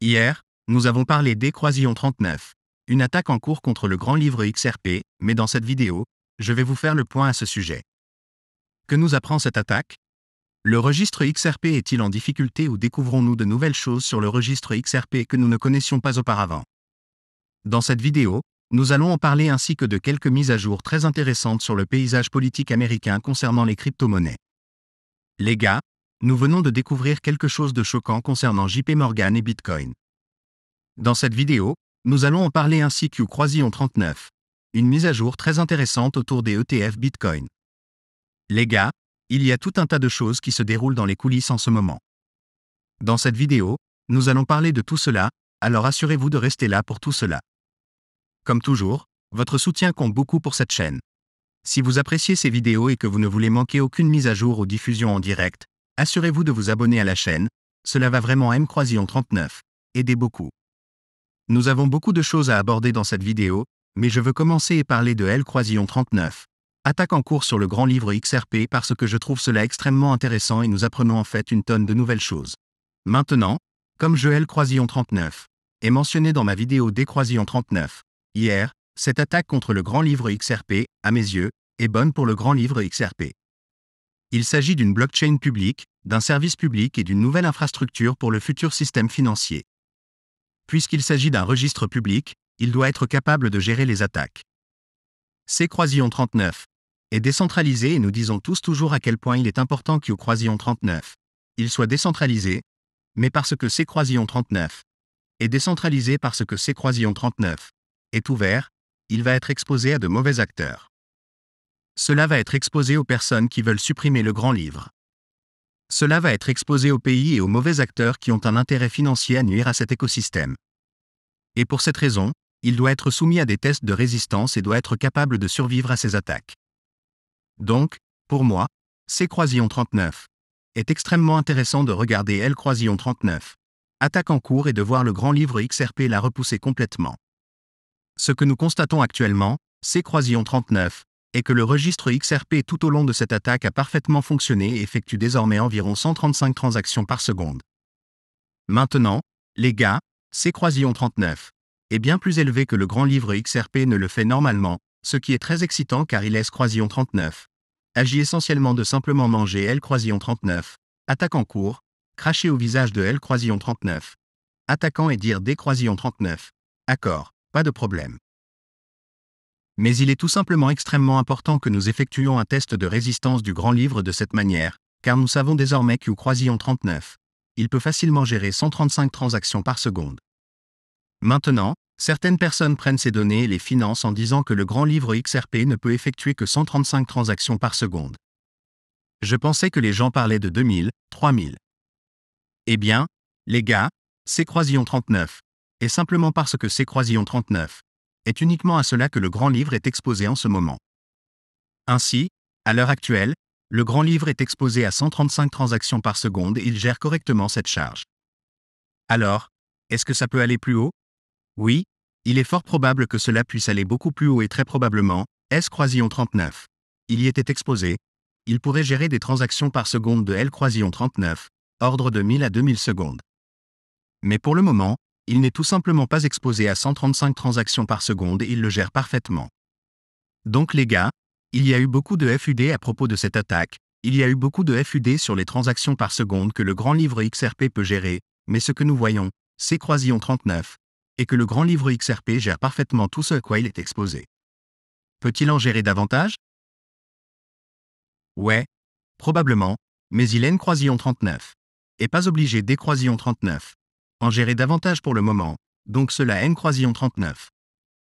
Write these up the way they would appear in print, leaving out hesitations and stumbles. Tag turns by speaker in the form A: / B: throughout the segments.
A: Hier, nous avons parlé d'Equation 39, une attaque en cours contre le grand livre XRP, mais dans cette vidéo, je vais vous faire le point à ce sujet. Que nous apprend cette attaque? Le registre XRP est-il en difficulté ou découvrons-nous de nouvelles choses sur le registre XRP que nous ne connaissions pas auparavant? Dans cette vidéo, nous allons en parler ainsi que de quelques mises à jour très intéressantes sur le paysage politique américain concernant les crypto-monnaies. Les gars, nous venons de découvrir quelque chose de choquant concernant JP Morgan et Bitcoin. Dans cette vidéo, nous allons en parler ainsi qu'Equation 39, une mise à jour très intéressante autour des ETF Bitcoin. Les gars, il y a tout un tas de choses qui se déroulent dans les coulisses en ce moment. Dans cette vidéo, nous allons parler de tout cela, alors assurez-vous de rester là pour tout cela. Comme toujours, votre soutien compte beaucoup pour cette chaîne. Si vous appréciez ces vidéos et que vous ne voulez manquer aucune mise à jour ou diffusion en direct, assurez-vous de vous abonner à la chaîne, cela va vraiment Equation 39, aider beaucoup. Nous avons beaucoup de choses à aborder dans cette vidéo, mais je veux commencer et parler de Equation 39. Attaque en cours sur le grand livre XRP parce que je trouve cela extrêmement intéressant et nous apprenons en fait une tonne de nouvelles choses. Maintenant, comme je Equation 39 est mentionné dans ma vidéo d'Equation 39, hier, cette attaque contre le grand livre XRP, à mes yeux, est bonne pour le grand livre XRP. Il s'agit d'une blockchain publique, d'un service public et d'une nouvelle infrastructure pour le futur système financier. Puisqu'il s'agit d'un registre public, il doit être capable de gérer les attaques. Equation 39 est décentralisé et nous disons tous toujours à quel point il est important qu'Equation 39 il soit décentralisé, mais parce que Equation 39 est décentralisé parce que Equation 39 est ouvert, il va être exposé à de mauvais acteurs. Cela va être exposé aux personnes qui veulent supprimer le grand livre. Cela va être exposé aux pays et aux mauvais acteurs qui ont un intérêt financier à nuire à cet écosystème. Et pour cette raison, il doit être soumis à des tests de résistance et doit être capable de survivre à ces attaques. Donc, pour moi, Equation 39 est extrêmement intéressant de regarder Equation 39, attaque en cours et de voir le grand livre XRP la repousser complètement. Ce que nous constatons actuellement, Equation 39, est que le registre XRP tout au long de cette attaque a parfaitement fonctionné et effectue désormais environ 135 transactions par seconde. Maintenant, les gars, Equation 39 est bien plus élevé que le grand livre XRP ne le fait normalement, ce qui est très excitant car Equation 39 agit essentiellement de simplement manger Equation 39, attaque en cours, cracher au visage de Equation 39, attaquant et dire d'Equation 39, accord, pas de problème. Mais il est tout simplement extrêmement important que nous effectuions un test de résistance du grand livre de cette manière, car nous savons désormais qu'Equation 39, il peut facilement gérer 135 transactions par seconde. Maintenant, certaines personnes prennent ces données et les financent en disant que le grand livre XRP ne peut effectuer que 135 transactions par seconde. Je pensais que les gens parlaient de 2000, 3000. Eh bien, les gars, Equation 39, et simplement parce que Equation 39 est uniquement à cela que le grand livre est exposé en ce moment. Ainsi, à l'heure actuelle, le grand livre est exposé à 135 transactions par seconde et il gère correctement cette charge. Alors, est-ce que ça peut aller plus haut? Oui, il est fort probable que cela puisse aller beaucoup plus haut et très probablement, Equation 39. Il y était exposé, il pourrait gérer des transactions par seconde de Equation 39, ordre de 1000 à 2000 secondes. Mais pour le moment, il n'est tout simplement pas exposé à 135 transactions par seconde et il le gère parfaitement. Donc les gars, il y a eu beaucoup de FUD à propos de cette attaque, il y a eu beaucoup de FUD sur les transactions par seconde que le grand livre XRP peut gérer, mais ce que nous voyons, Equation 39, et que le grand livre XRP gère parfaitement tout ce à quoi il est exposé. Peut-il en gérer davantage? Ouais, probablement, mais il est Equation 39. Et pas obligé d'Equation 39. En gérer davantage pour le moment, donc cela Equation 39.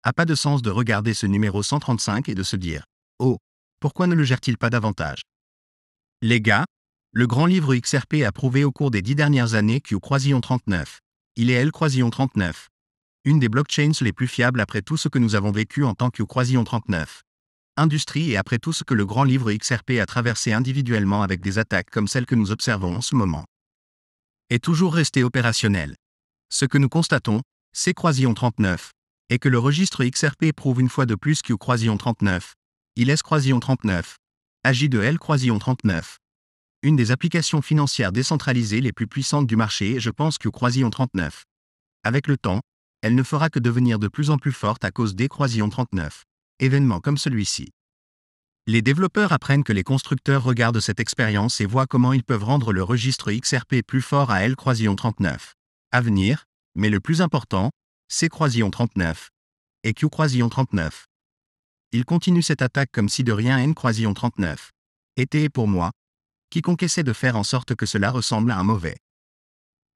A: A pas de sens de regarder ce numéro 135 et de se dire « Oh, pourquoi ne le gère-t-il pas davantage ?» Les gars, le grand livre XRP a prouvé au cours des 10 dernières années qu'Equation 39, il est Equation 39. Une des blockchains les plus fiables après tout ce que nous avons vécu en tant qu'Equation 39. Industrie et après tout ce que le grand livre XRP a traversé individuellement avec des attaques comme celles que nous observons en ce moment. Est toujours resté opérationnel. Ce que nous constatons, Equation 39, est que le registre XRP prouve une fois de plus qu'Equation 39, il est Equation 39, agit de Equation 39. Une des applications financières décentralisées les plus puissantes du marché et je pense qu'Equation 39 Avec le temps, elle ne fera que devenir de plus en plus forte à cause d'Equation 39. Événements comme celui-ci. Les développeurs apprennent que les constructeurs regardent cette expérience et voient comment ils peuvent rendre le registre XRP plus fort à L-Croisillon 39. À venir, mais le plus important, C-Croisillon 39 et Q-Croisillon 39. Ils continuent cette attaque comme si de rien. N-Croisillon 39 était pour moi, quiconque essaie de faire en sorte que cela ressemble à un mauvais.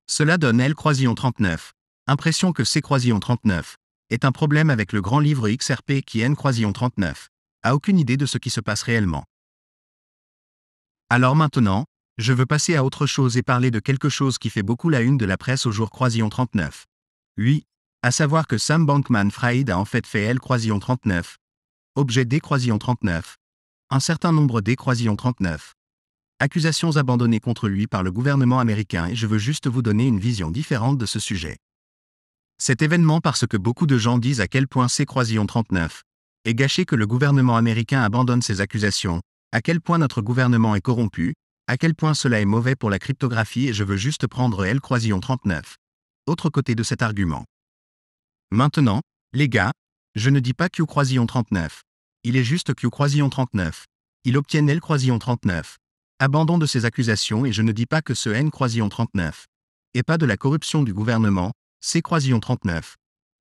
A: Cela donne L-Croisillon 39. Impression que C-Croisillon 39 est un problème avec le grand livre XRP qui N-Croisillon 39 a aucune idée de ce qui se passe réellement. Alors maintenant, je veux passer à autre chose et parler de quelque chose qui fait beaucoup la une de la presse au jour Croisillon 39. Oui, à savoir que Sam Bankman-Fried a en fait L-Croisillon 39, objet d'E-Croisillon 39, un certain nombre d'E-Croisillon 39. Accusations abandonnées contre lui par le gouvernement américain et je veux juste vous donner une vision différente de ce sujet. Cet événement parce que beaucoup de gens disent à quel point C-Croisillon 39 est gâché que le gouvernement américain abandonne ses accusations, à quel point notre gouvernement est corrompu, à quel point cela est mauvais pour la cryptographie et je veux juste prendre L-Croisillon 39. Autre côté de cet argument. Maintenant, les gars, je ne dis pas Q-Croisillon 39. Il est juste Q-Croisillon 39. Il obtient L-Croisillon 39. Abandon de ces accusations et je ne dis pas que ce N-Croisillon 39 et pas de la corruption du gouvernement, C-Croisillon 39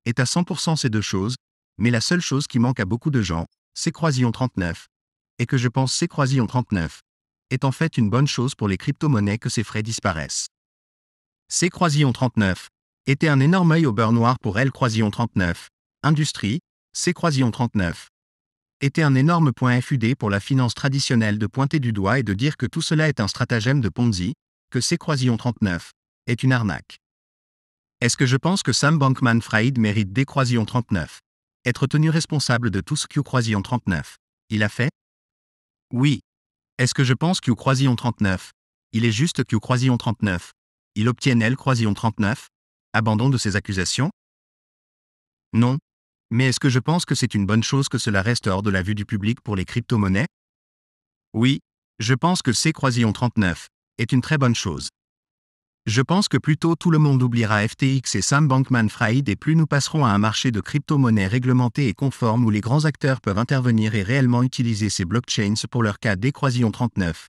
A: est à 100% ces deux choses, mais la seule chose qui manque à beaucoup de gens, C-Croisillon 39, et que je pense C-Croisillon 39 est en fait une bonne chose pour les crypto-monnaies que ces frais disparaissent. C-Croisillon 39 était un énorme œil au beurre noir pour L-Croisillon 39, industrie, C-Croisillon 39 était un énorme point FUD pour la finance traditionnelle de pointer du doigt et de dire que tout cela est un stratagème de Ponzi, que C-Croisillon 39 est une arnaque. Est-ce que je pense que Sam Bankman-Fried mérite d'E-Croisillon 39 être tenu responsable de tout ce Q-Croisillon 39 il a fait? Oui. Est-ce que je pense Q-Croisillon 39 il est juste Q-Croisillon 39 il obtient L-Croisillon 39 abandon de ses accusations? Non. Mais est-ce que je pense que c'est une bonne chose que cela reste hors de la vue du public pour les crypto-monnaies? Oui. Je pense que C-Croisillon 39 est une très bonne chose. Je pense que plus tôt tout le monde oubliera FTX et Sam Bankman-Fried et plus nous passerons à un marché de crypto-monnaies réglementé et conforme où les grands acteurs peuvent intervenir et réellement utiliser ces blockchains pour leur cas d'E-Croisillon 39.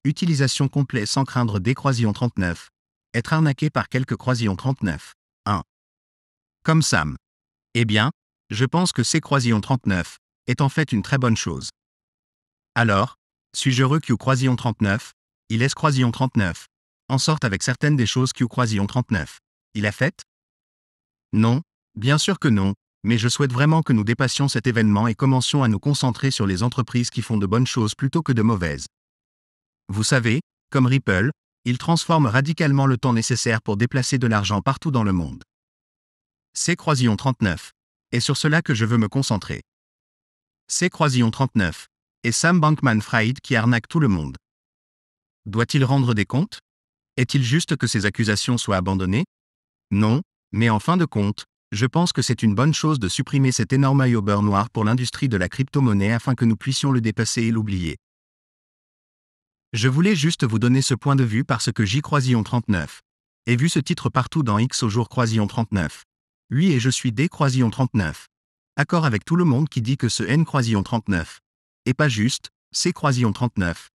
A: Utilisation complète sans craindre d'E-Croisillon 39. Être arnaqué par quelques Croisillon 39. 1. Comme Sam. Eh bien, je pense que C-Croisillon 39 est en fait une très bonne chose. Alors, suis-je heureux Q-Croisillon 39 il est Croisillon 39 en sorte avec certaines des choses Q-Croisillon 39 il a faites? Non, bien sûr que non, mais je souhaite vraiment que nous dépassions cet événement et commencions à nous concentrer sur les entreprises qui font de bonnes choses plutôt que de mauvaises. Vous savez, comme Ripple, ils transforment radicalement le temps nécessaire pour déplacer de l'argent partout dans le monde. C-Croisillon 39 est sur cela que je veux me concentrer. C-Croisillon 39 et Sam Bankman-Fried qui arnaque tout le monde. Doit-il rendre des comptes? Est-il juste que ces accusations soient abandonnées? Non, mais en fin de compte, je pense que c'est une bonne chose de supprimer cet énorme œil au beurre noir pour l'industrie de la crypto-monnaie afin que nous puissions le dépasser et l'oublier. Je voulais juste vous donner ce point de vue parce que J-Croisillon 39 ai vu ce titre partout dans X au jour Croisillon 39. Oui et je suis D-Croisillon 39. Accord avec tout le monde qui dit que ce N-Croisillon 39 est pas juste, C-Croisillon 39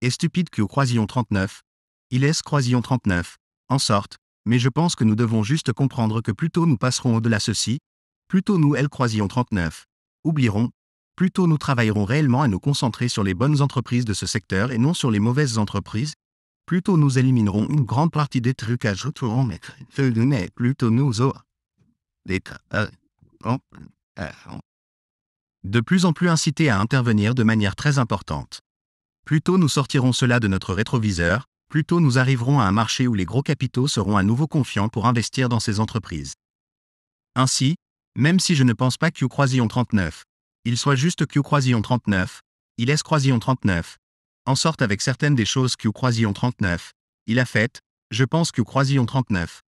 A: est stupide que Croisillon 39 il est Croisillon 39, en sorte, mais je pense que nous devons juste comprendre que plus tôt nous passerons au-delà ceci, plus tôt nous L-Croisillon 39 oublierons, plus tôt nous travaillerons réellement à nous concentrer sur les bonnes entreprises de ce secteur et non sur les mauvaises entreprises, plus tôt nous éliminerons une grande partie des trucages plus tôt nous aurons de plus en plus incités à intervenir de manière très importante. Plus tôt nous sortirons cela de notre rétroviseur, plus tôt nous arriverons à un marché où les gros capitaux seront à nouveau confiants pour investir dans ces entreprises. Ainsi, même si je ne pense pas Q-Croisillon 39, il soit juste Q-Croisillon 39, il est Croisillon 39, en sorte avec certaines des choses Q-Croisillon 39, il a fait, je pense Q-Croisillon 39.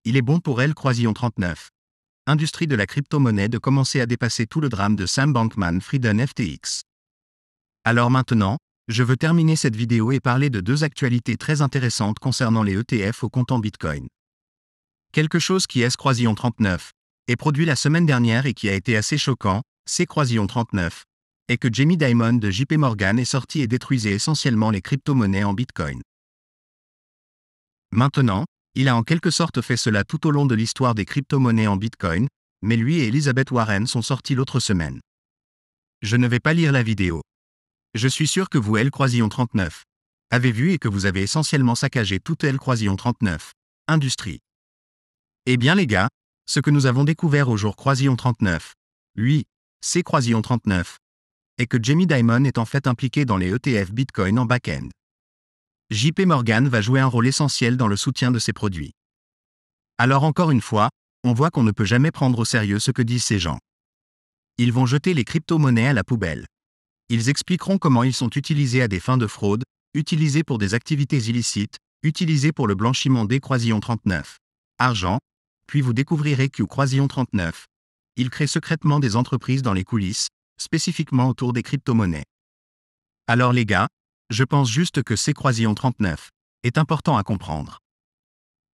A: Il est bon pour elle Croisillon 39. Industrie de la crypto-monnaie de commencer à dépasser tout le drame de Sam Bankman-Fried FTX. Alors maintenant, je veux terminer cette vidéo et parler de deux actualités très intéressantes concernant les ETF au comptant Bitcoin. Quelque chose qui est Croisillon 39 est produit la semaine dernière et qui a été assez choquant, c'est Croisillon 39, et que Jamie Dimon de JP Morgan est sorti et détruisait essentiellement les crypto-monnaies en Bitcoin. Maintenant, il a en quelque sorte fait cela tout au long de l'histoire des crypto-monnaies en Bitcoin, mais lui et Elizabeth Warren sont sortis l'autre semaine. Je ne vais pas lire la vidéo. Je suis sûr que vous, L Croisillon 39, avez vu et que vous avez essentiellement saccagé toute L Croisillon 39, industrie. Eh bien les gars, ce que nous avons découvert au jour Croisillon 39, lui, c'est Croisillon 39, est que Jamie Dimon est en fait impliqué dans les ETF Bitcoin en back-end. JP Morgan va jouer un rôle essentiel dans le soutien de ces produits. Alors encore une fois, on voit qu'on ne peut jamais prendre au sérieux ce que disent ces gens. Ils vont jeter les crypto-monnaies à la poubelle. Ils expliqueront comment ils sont utilisés à des fins de fraude, utilisés pour des activités illicites, utilisés pour le blanchiment des Croisillon 39. Argent, puis vous découvrirez que Croisillon 39, il crée secrètement des entreprises dans les coulisses, spécifiquement autour des crypto-monnaies. Alors les gars, je pense juste que ces Croisillon 39 est important à comprendre.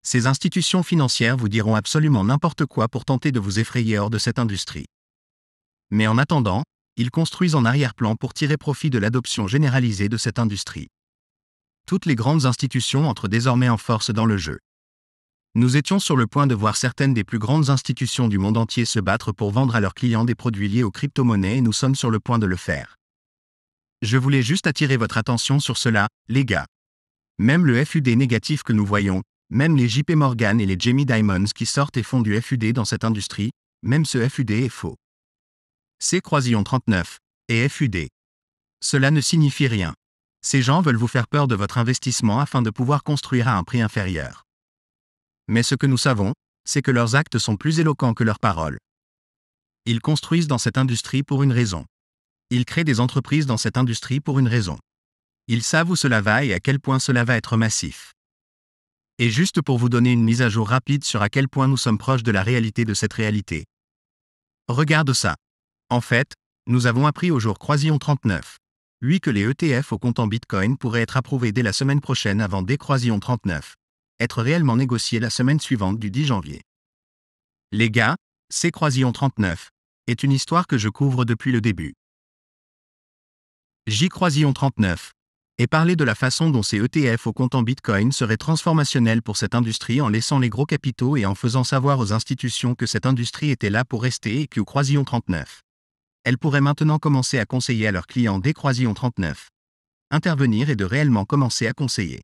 A: Ces institutions financières vous diront absolument n'importe quoi pour tenter de vous effrayer hors de cette industrie. Mais en attendant, ils construisent en arrière-plan pour tirer profit de l'adoption généralisée de cette industrie. Toutes les grandes institutions entrent désormais en force dans le jeu. Nous étions sur le point de voir certaines des plus grandes institutions du monde entier se battre pour vendre à leurs clients des produits liés aux crypto-monnaies et nous sommes sur le point de le faire. Je voulais juste attirer votre attention sur cela, les gars. Même le FUD négatif que nous voyons, même les JP Morgan et les Jamie Dimons qui sortent et font du FUD dans cette industrie, même ce FUD est faux. C'est Croisillon 39 et FUD. Cela ne signifie rien. Ces gens veulent vous faire peur de votre investissement afin de pouvoir construire à un prix inférieur. Mais ce que nous savons, c'est que leurs actes sont plus éloquents que leurs paroles. Ils construisent dans cette industrie pour une raison. Ils créent des entreprises dans cette industrie pour une raison. Ils savent où cela va et à quel point cela va être massif. Et juste pour vous donner une mise à jour rapide sur à quel point nous sommes proches de la réalité de cette réalité. Regarde ça. En fait, nous avons appris au jour Croisillon 39, lui que les ETF au comptant Bitcoin pourraient être approuvés dès la semaine prochaine avant des Croisillon 39, être réellement négociés la semaine suivante du 10 janvier. Les gars, c'est Croisillon 39 est une histoire que je couvre depuis le début. J Croisillon 39 et parler de la façon dont ces ETF au comptant Bitcoin seraient transformationnels pour cette industrie en laissant les gros capitaux et en faisant savoir aux institutions que cette industrie était là pour rester et que Croisillon 39. Elles pourraient maintenant commencer à conseiller à leurs clients des Croisillon 39. Intervenir et de réellement commencer à conseiller.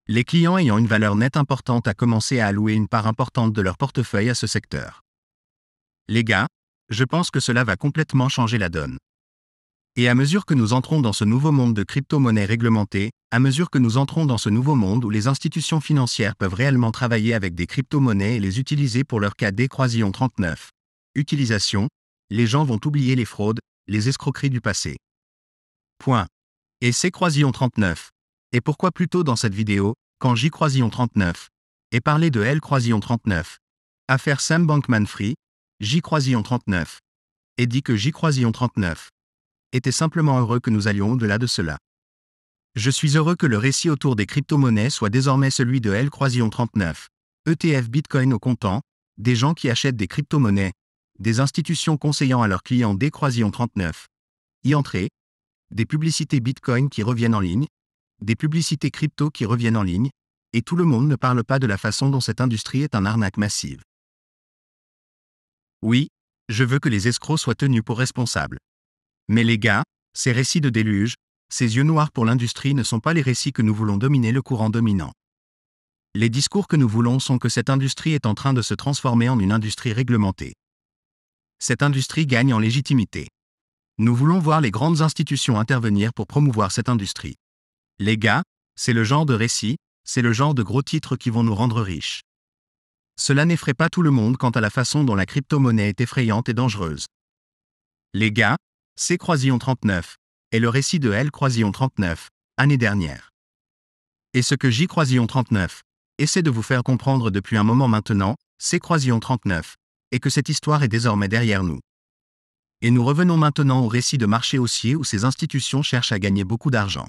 A: Les clients ayant une valeur nette importante à commencer à allouer une part importante de leur portefeuille à ce secteur. Les gars, je pense que cela va complètement changer la donne. Et à mesure que nous entrons dans ce nouveau monde de crypto-monnaies réglementées, à mesure que nous entrons dans ce nouveau monde où les institutions financières peuvent réellement travailler avec des crypto-monnaies et les utiliser pour leur cas des Croisillon 39. Utilisation, les gens vont oublier les fraudes, les escroqueries du passé. Point. Et c'est Croisillon 39. Et pourquoi plutôt dans cette vidéo, quand J Croisillon 39 et parler de L Croisillon 39, affaire Sam Bankman-Fried, J Croisillon 39, et dit que J Croisillon 39 était simplement heureux que nous allions au-delà de cela. Je suis heureux que le récit autour des crypto-monnaies soit désormais celui de L Croisillon 39, ETF Bitcoin au comptant, des gens qui achètent des crypto-monnaies, des institutions conseillant à leurs clients des Croisillon 39, y entrer, des publicités Bitcoin qui reviennent en ligne, des publicités crypto qui reviennent en ligne, et tout le monde ne parle pas de la façon dont cette industrie est une arnaque massive. Oui, je veux que les escrocs soient tenus pour responsables. Mais les gars, ces récits de déluge, ces yeux noirs pour l'industrie ne sont pas les récits que nous voulons dominer le courant dominant. Les discours que nous voulons sont que cette industrie est en train de se transformer en une industrie réglementée. Cette industrie gagne en légitimité. Nous voulons voir les grandes institutions intervenir pour promouvoir cette industrie. Les gars, c'est le genre de récit, c'est le genre de gros titres qui vont nous rendre riches. Cela n'effraie pas tout le monde quant à la façon dont la crypto-monnaie est effrayante et dangereuse. Les gars, c'est Croisillon 39, et le récit de L Croisillon 39, année dernière. Et ce que J Croisillon 39 essaie de vous faire comprendre depuis un moment maintenant, c'est Croisillon 39, et que cette histoire est désormais derrière nous. Et nous revenons maintenant au récit de marché haussier où ces institutions cherchent à gagner beaucoup d'argent.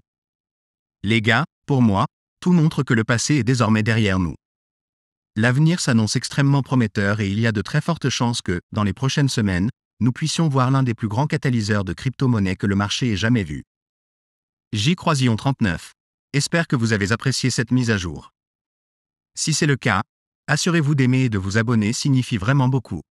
A: Les gars, pour moi, tout montre que le passé est désormais derrière nous. L'avenir s'annonce extrêmement prometteur et il y a de très fortes chances que, dans les prochaines semaines, nous puissions voir l'un des plus grands catalyseurs de crypto-monnaies que le marché ait jamais vu. J Croisillon 39. Espère que vous avez apprécié cette mise à jour. Si c'est le cas, assurez-vous d'aimer et de vous abonner signifie vraiment beaucoup.